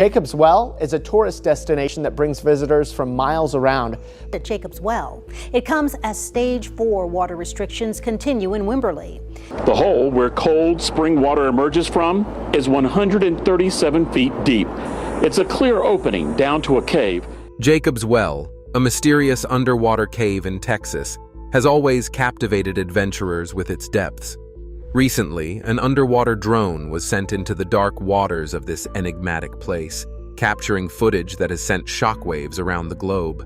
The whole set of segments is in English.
Jacob's Well is a tourist destination that brings visitors from miles around. At Jacob's Well, it comes as Stage 4 water restrictions continue in Wimberley. The hole where cold spring water emerges from is 137 feet deep. It's a clear opening down to a cave. Jacob's Well, a mysterious underwater cave in Texas, has always captivated adventurers with its depths. Recently, an underwater drone was sent into the dark waters of this enigmatic place, capturing footage that has sent shockwaves around the globe.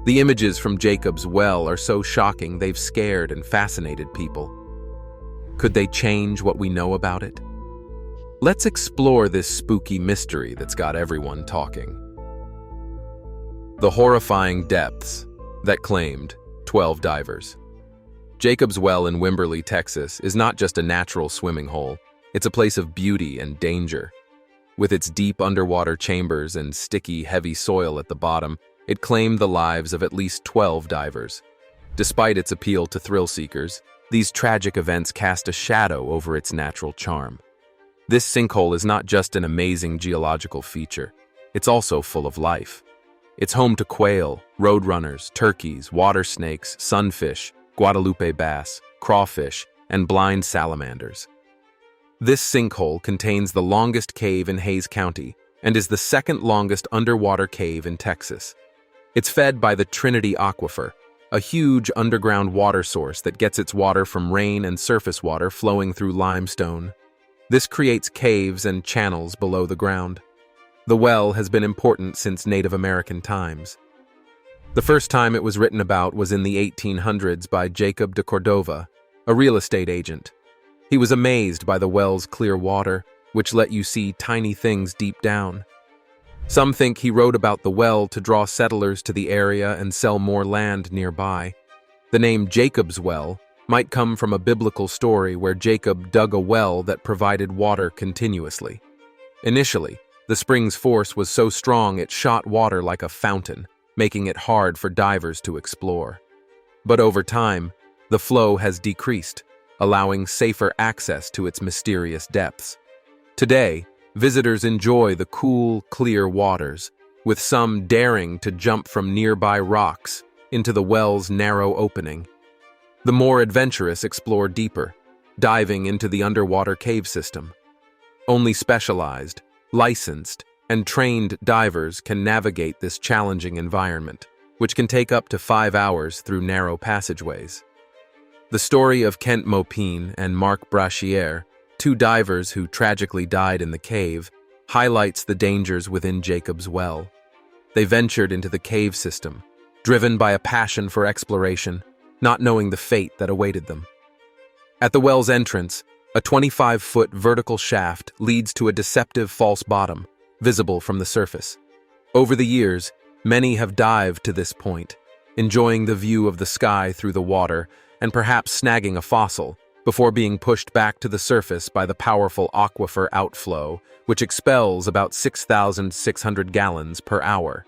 The images from Jacob's Well are so shocking they've scared and fascinated people. Could they change what we know about it? Let's explore this spooky mystery that's got everyone talking. The horrifying depths that claimed 12 divers. Jacob's Well in Wimberley, Texas, is not just a natural swimming hole, it's a place of beauty and danger. With its deep underwater chambers and sticky, heavy soil at the bottom, it claimed the lives of at least 12 divers. Despite its appeal to thrill seekers, these tragic events cast a shadow over its natural charm. This sinkhole is not just an amazing geological feature, it's also full of life. It's home to quail, roadrunners, turkeys, water snakes, sunfish, Guadalupe bass, crawfish, and blind salamanders. This sinkhole contains the longest cave in Hays County and is the second longest underwater cave in Texas. It's fed by the Trinity Aquifer, a huge underground water source that gets its water from rain and surface water flowing through limestone. This creates caves and channels below the ground. The well has been important since Native American times. The first time it was written about was in the 1800s by Jacob de Cordova, a real estate agent. He was amazed by the well's clear water, which let you see tiny things deep down. Some think he wrote about the well to draw settlers to the area and sell more land nearby. The name Jacob's Well might come from a biblical story where Jacob dug a well that provided water continuously. Initially, the spring's force was so strong it shot water like a fountain, making it hard for divers to explore. But over time, the flow has decreased, allowing safer access to its mysterious depths. Today, visitors enjoy the cool, clear waters, with some daring to jump from nearby rocks into the well's narrow opening. The more adventurous explore deeper, diving into the underwater cave system. Only specialized, licensed, and trained divers can navigate this challenging environment, which can take up to 5 hours through narrow passageways. The story of Kent Maupin and Marc Brachier, two divers who tragically died in the cave, highlights the dangers within Jacob's Well. They ventured into the cave system, driven by a passion for exploration, not knowing the fate that awaited them. At the well's entrance, a 25-foot vertical shaft leads to a deceptive false bottom, visible from the surface. Over the years, many have dived to this point, enjoying the view of the sky through the water and perhaps snagging a fossil, before being pushed back to the surface by the powerful aquifer outflow, which expels about 6,600 gallons per hour.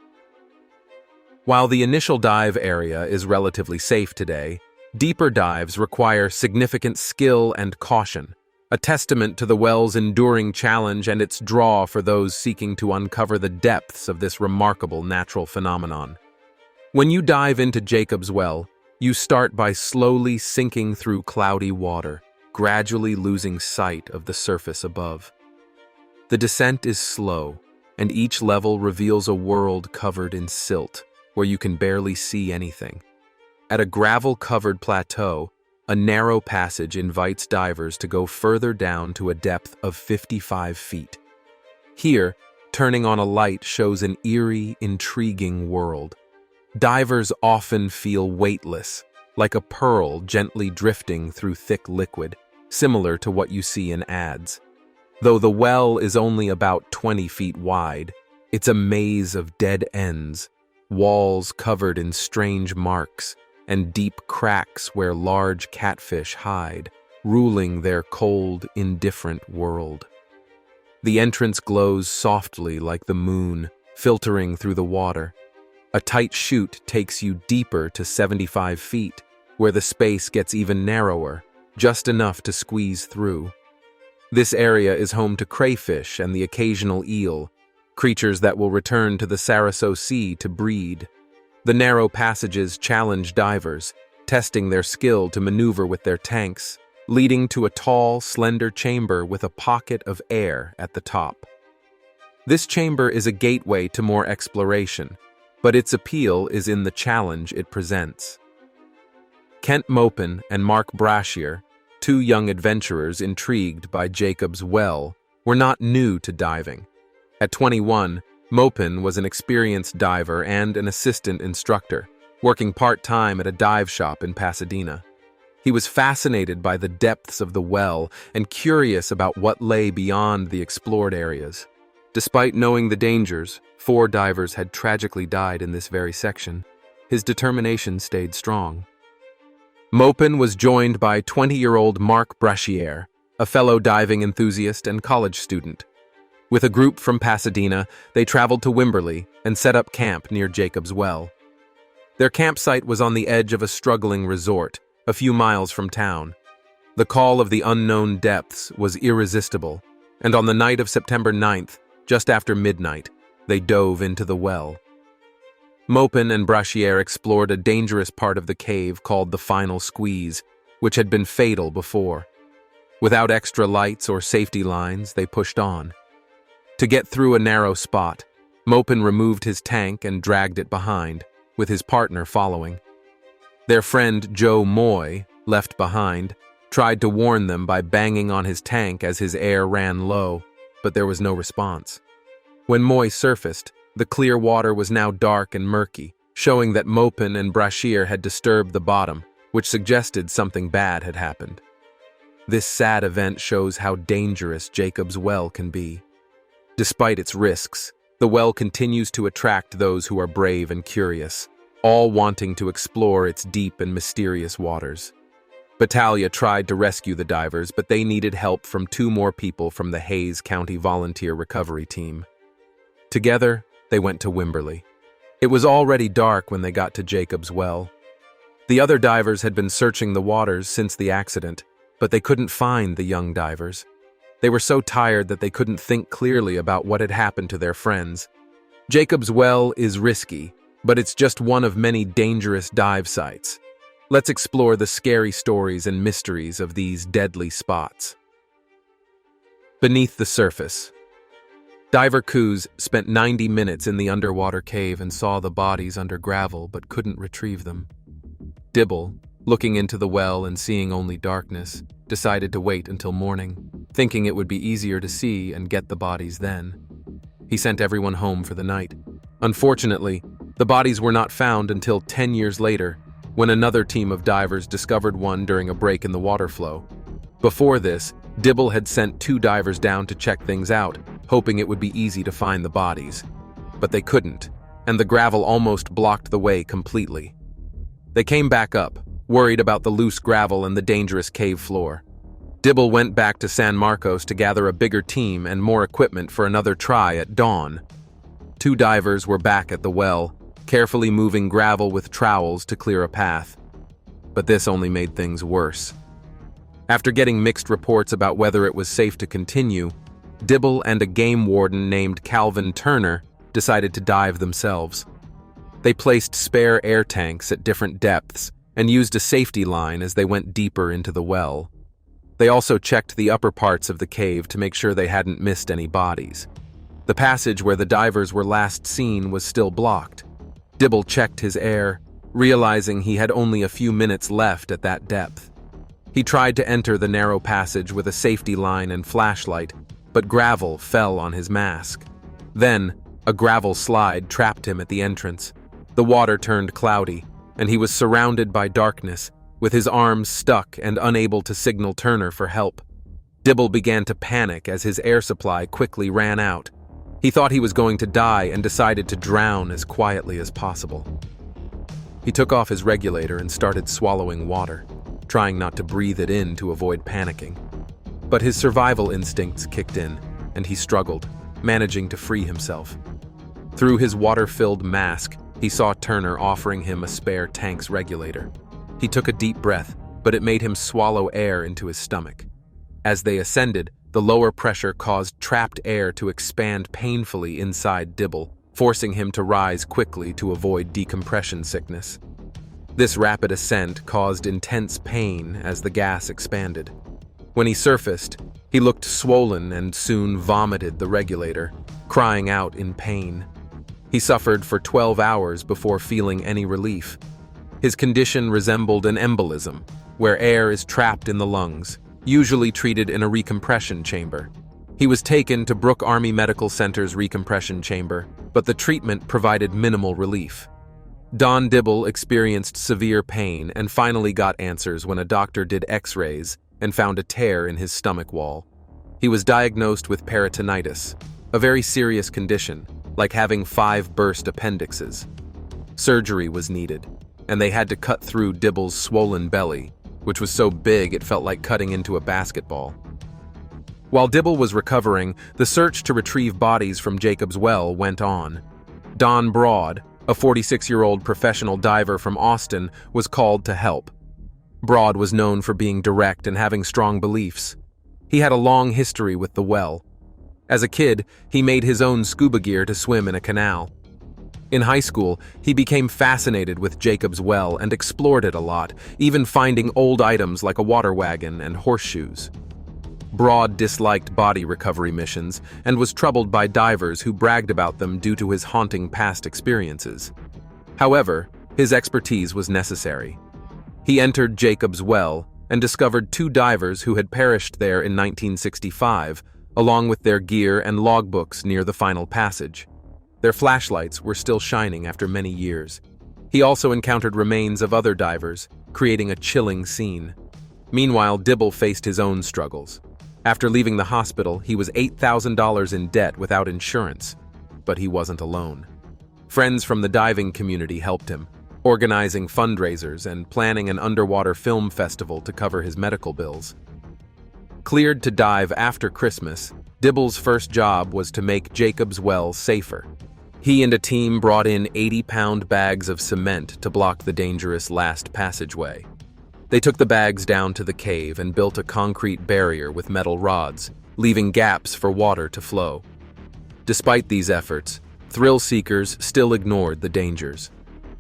While the initial dive area is relatively safe today, deeper dives require significant skill and caution, a testament to the well's enduring challenge and its draw for those seeking to uncover the depths of this remarkable natural phenomenon. When you dive into Jacob's Well, you start by slowly sinking through cloudy water, gradually losing sight of the surface above. The descent is slow, and each level reveals a world covered in silt, where you can barely see anything. At a gravel-covered plateau, a narrow passage invites divers to go further down to a depth of 55 feet. Here, turning on a light shows an eerie, intriguing world. Divers often feel weightless, like a pearl gently drifting through thick liquid, similar to what you see in ads. Though the well is only about 20 feet wide, it's a maze of dead ends, walls covered in strange marks, and deep cracks where large catfish hide, ruling their cold, indifferent world. The entrance glows softly like the moon, filtering through the water. A tight chute takes you deeper to 75 feet, where the space gets even narrower, just enough to squeeze through. This area is home to crayfish and the occasional eel, creatures that will return to the Sargasso Sea to breed. The narrow passages challenge divers, testing their skill to maneuver with their tanks, leading to a tall, slender chamber with a pocket of air at the top. This chamber is a gateway to more exploration, but its appeal is in the challenge it presents. Kent Mopin and Mark Brashear, two young adventurers intrigued by Jacob's Well, were not new to diving. At 21, Mopin was an experienced diver and an assistant instructor, working part-time at a dive shop in Pasadena. He was fascinated by the depths of the well and curious about what lay beyond the explored areas. Despite knowing the dangers, 4 divers had tragically died in this very section. His determination stayed strong. Mopin was joined by 20-year-old Mark Brashear, a fellow diving enthusiast and college student. With a group from Pasadena, they traveled to Wimberley and set up camp near Jacob's Well. Their campsite was on the edge of a struggling resort, a few miles from town. The call of the unknown depths was irresistible, and on the night of September 9th, just after midnight, they dove into the well. Mopin and Brashear explored a dangerous part of the cave called the Final Squeeze, which had been fatal before. Without extra lights or safety lines, they pushed on. To get through a narrow spot, Mopin removed his tank and dragged it behind, with his partner following. Their friend Joe Moy, left behind, tried to warn them by banging on his tank as his air ran low, but there was no response. When Moy surfaced, the clear water was now dark and murky, showing that Mopin and Brashear had disturbed the bottom, which suggested something bad had happened. This sad event shows how dangerous Jacob's Well can be. Despite its risks, the well continues to attract those who are brave and curious, all wanting to explore its deep and mysterious waters. Battaglia tried to rescue the divers, but they needed help from 2 more people from the Hayes County Volunteer Recovery Team. Together, they went to Wimberley. It was already dark when they got to Jacob's Well. The other divers had been searching the waters since the accident, but they couldn't find the young divers. They were so tired that they couldn't think clearly about what had happened to their friends. Jacob's Well is risky, but it's just one of many dangerous dive sites. Let's explore the scary stories and mysteries of these deadly spots. Beneath the surface. Diver Coos spent 90 minutes in the underwater cave and saw the bodies under gravel but couldn't retrieve them. Dibble, looking into the well and seeing only darkness, decided to wait until morning, thinking it would be easier to see and get the bodies then. He sent everyone home for the night. Unfortunately, the bodies were not found until 10 years later, when another team of divers discovered one during a break in the water flow. Before this, Dibble had sent 2 divers down to check things out, hoping it would be easy to find the bodies. But they couldn't, and the gravel almost blocked the way completely. They came back up, worried about the loose gravel and the dangerous cave floor. Dibble went back to San Marcos to gather a bigger team and more equipment for another try at dawn. 2 divers were back at the well, carefully moving gravel with trowels to clear a path. But this only made things worse. After getting mixed reports about whether it was safe to continue, Dibble and a game warden named Calvin Turner decided to dive themselves. They placed spare air tanks at different depths and used a safety line as they went deeper into the well. They also checked the upper parts of the cave to make sure they hadn't missed any bodies. The passage where the divers were last seen was still blocked. Dibble checked his air, realizing he had only a few minutes left at that depth. He tried to enter the narrow passage with a safety line and flashlight, but gravel fell on his mask. Then, a gravel slide trapped him at the entrance. The water turned cloudy, and he was surrounded by darkness, with his arms stuck and unable to signal Turner for help. Dibble began to panic as his air supply quickly ran out. He thought he was going to die and decided to drown as quietly as possible. He took off his regulator and started swallowing water, trying not to breathe it in to avoid panicking. But his survival instincts kicked in, and he struggled, managing to free himself. Through his water-filled mask, he saw Turner offering him a spare tank's regulator. He took a deep breath, but it made him swallow air into his stomach. As they ascended, The lower pressure caused trapped air to expand painfully inside Dibble, forcing him to rise quickly to avoid decompression sickness. This rapid ascent caused intense pain as the gas expanded. When he surfaced, he looked swollen and soon vomited the regulator, crying out in pain. He suffered for 12 hours before feeling any relief. His condition resembled an embolism, where air is trapped in the lungs, usually treated in a recompression chamber. He was taken to Brooke Army Medical Center's recompression chamber, but the treatment provided minimal relief. Don Dibble experienced severe pain and finally got answers when a doctor did x-rays and found a tear in his stomach wall. He was diagnosed with peritonitis, a very serious condition, like having 5 burst appendixes. Surgery was needed, and they had to cut through Dibble's swollen belly, which was so big it felt like cutting into a basketball. While Dibble was recovering, the search to retrieve bodies from Jacob's Well went on. Don Broad, a 46-year-old professional diver from Austin, was called to help. Broad was known for being direct and having strong beliefs. He had a long history with the well. As a kid, he made his own scuba gear to swim in a canal. In high school, he became fascinated with Jacob's Well and explored it a lot, even finding old items like a water wagon and horseshoes. Broad disliked body recovery missions and was troubled by divers who bragged about them due to his haunting past experiences. However, his expertise was necessary. He entered Jacob's Well and discovered 2 divers who had perished there in 1965, along with their gear and logbooks near the final passage. Their flashlights were still shining after many years. He also encountered remains of other divers, creating a chilling scene. Meanwhile, Dibble faced his own struggles. After leaving the hospital, he was $8,000 in debt without insurance, but he wasn't alone. Friends from the diving community helped him, organizing fundraisers and planning an underwater film festival to cover his medical bills. Cleared to dive after Christmas, Dibble's first job was to make Jacob's Well safer. He and a team brought in 80-pound bags of cement to block the dangerous last passageway. They took the bags down to the cave and built a concrete barrier with metal rods, leaving gaps for water to flow. Despite these efforts, thrill seekers still ignored the dangers.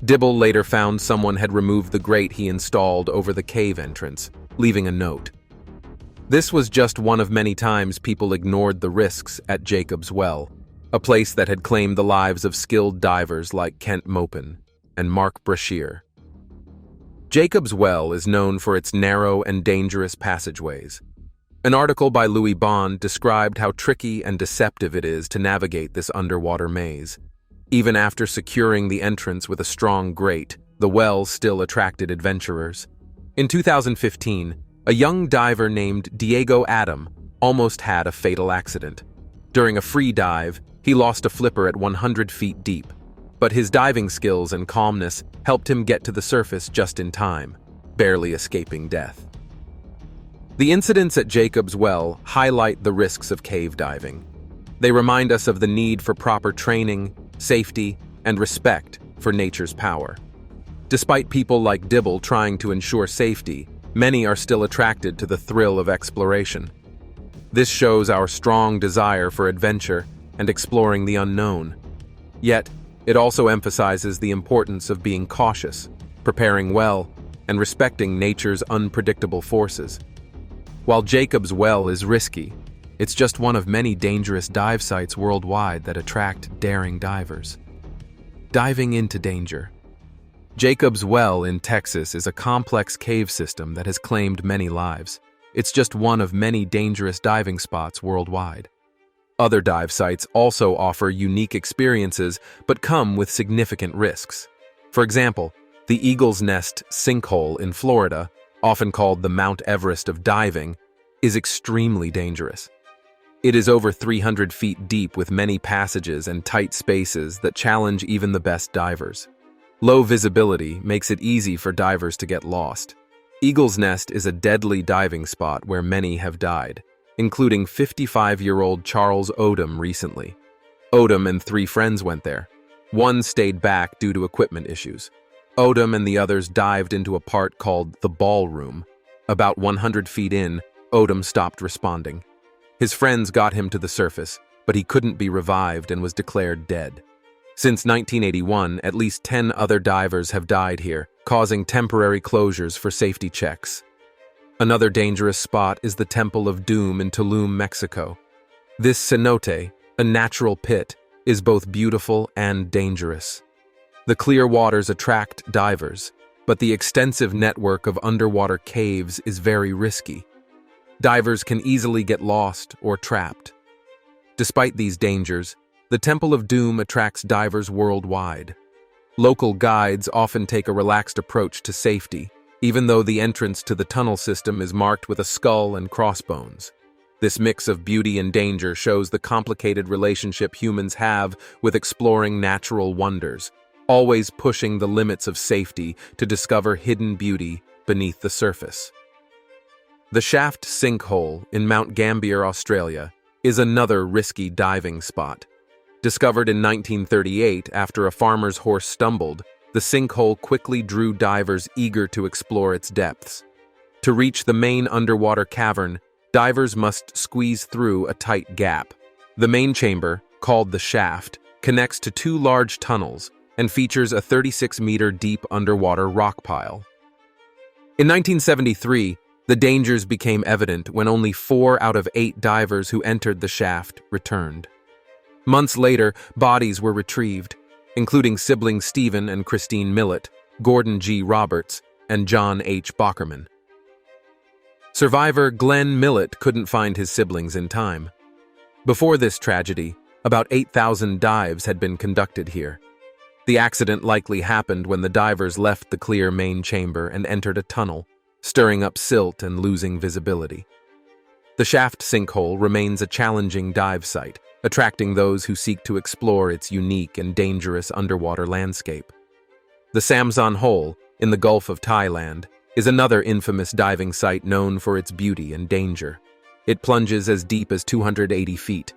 Dibble later found someone had removed the grate he installed over the cave entrance, leaving a note. This was just one of many times people ignored the risks at Jacob's Well, a place that had claimed the lives of skilled divers like Kent Mopin and Mark Brashear. Jacob's Well is known for its narrow and dangerous passageways. An article by Louis Bond described how tricky and deceptive it is to navigate this underwater maze. Even after securing the entrance with a strong grate, the well still attracted adventurers. In 2015, a young diver named Diego Adam almost had a fatal accident. During a free dive, he lost a flipper at 100 feet deep, but his diving skills and calmness helped him get to the surface just in time, barely escaping death. The incidents at Jacob's Well highlight the risks of cave diving. They remind us of the need for proper training, safety, and respect for nature's power. Despite people like Dibble trying to ensure safety, many are still attracted to the thrill of exploration. This shows our strong desire for adventure and exploring the unknown. Yet, it also emphasizes the importance of being cautious, preparing well, and respecting nature's unpredictable forces. While Jacob's Well is risky, it's just one of many dangerous dive sites worldwide that attract daring divers. Diving into danger. Jacob's Well in Texas is a complex cave system that has claimed many lives. It's just one of many dangerous diving spots worldwide. Other dive sites also offer unique experiences but come with significant risks. For example, the Eagle's Nest sinkhole in Florida, often called the Mount Everest of diving, is extremely dangerous. It is over 300 feet deep with many passages and tight spaces that challenge even the best divers. Low visibility makes it easy for divers to get lost. Eagle's Nest is a deadly diving spot where many have died, including 55-year-old Charles Odom recently. Odom and 3 friends went there. One stayed back due to equipment issues. Odom and the others dived into a part called the ballroom. About 100 feet in, Odom stopped responding. His friends got him to the surface, but he couldn't be revived and was declared dead. Since 1981, at least 10 other divers have died here, causing temporary closures for safety checks. Another dangerous spot is the Temple of Doom in Tulum, Mexico. This cenote, a natural pit, is both beautiful and dangerous. The clear waters attract divers, but the extensive network of underwater caves is very risky. Divers can easily get lost or trapped. Despite these dangers, the Temple of Doom attracts divers worldwide. Local guides often take a relaxed approach to safety, even though the entrance to the tunnel system is marked with a skull and crossbones. This mix of beauty and danger shows the complicated relationship humans have with exploring natural wonders, always pushing the limits of safety to discover hidden beauty beneath the surface. The Shaft Sinkhole in Mount Gambier, Australia, is another risky diving spot. Discovered in 1938 after a farmer's horse stumbled, the sinkhole quickly drew divers eager to explore its depths. To reach the main underwater cavern, divers must squeeze through a tight gap. The main chamber, called the shaft, connects to two large tunnels and features a 36-meter deep underwater rock pile. In 1973, the dangers became evident when only 4 out of 8 divers who entered the shaft returned. Months later, bodies were retrieved, including siblings Stephen and Christine Millett, Gordon G. Roberts, and John H. Bockerman. Survivor Glenn Millett couldn't find his siblings in time. Before this tragedy, about 8,000 dives had been conducted here. The accident likely happened when the divers left the clear main chamber and entered a tunnel, stirring up silt and losing visibility. The shaft sinkhole remains a challenging dive site, attracting those who seek to explore its unique and dangerous underwater landscape. The Samson Hole, in the Gulf of Thailand, is another infamous diving site known for its beauty and danger. It plunges as deep as 280 feet,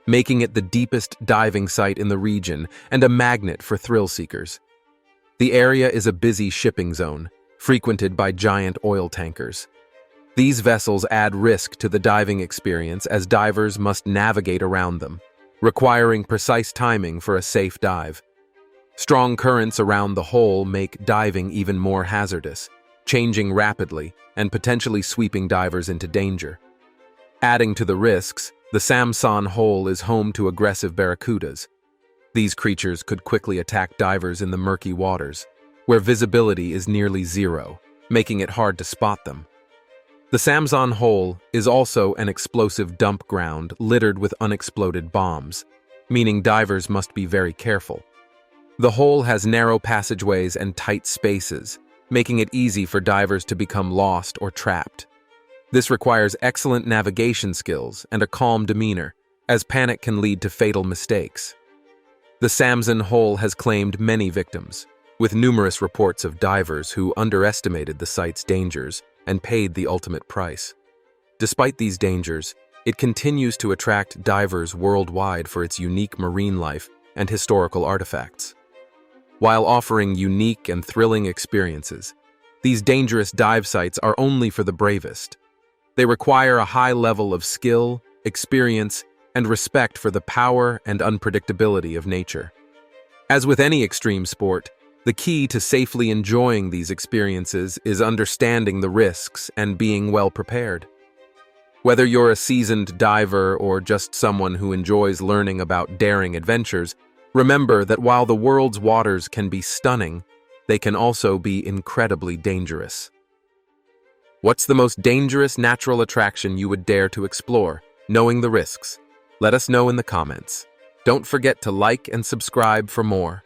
making it the deepest diving site in the region and a magnet for thrill seekers. The area is a busy shipping zone, frequented by giant oil tankers. These vessels add risk to the diving experience as divers must navigate around them, requiring precise timing for a safe dive. Strong currents around the hole make diving even more hazardous, changing rapidly and potentially sweeping divers into danger. Adding to the risks, the Samson Hole is home to aggressive barracudas. These creatures could quickly attack divers in the murky waters, where visibility is nearly zero, making it hard to spot them. The Samson Hole is also an explosive dump ground littered with unexploded bombs, meaning divers must be very careful. The hole has narrow passageways and tight spaces, making it easy for divers to become lost or trapped. This requires excellent navigation skills and a calm demeanor, as panic can lead to fatal mistakes. The Samson Hole has claimed many victims, with numerous reports of divers who underestimated the site's dangers and paid the ultimate price. Despite these dangers, it continues to attract divers worldwide for its unique marine life and historical artifacts. While offering unique and thrilling experiences, these dangerous dive sites are only for the bravest. They require a high level of skill, experience, and respect for the power and unpredictability of nature. As with any extreme sport, the key to safely enjoying these experiences is understanding the risks and being well prepared. Whether you're a seasoned diver or just someone who enjoys learning about daring adventures, remember that while the world's waters can be stunning, they can also be incredibly dangerous. What's the most dangerous natural attraction you would dare to explore, knowing the risks? Let us know in the comments. Don't forget to like and subscribe for more.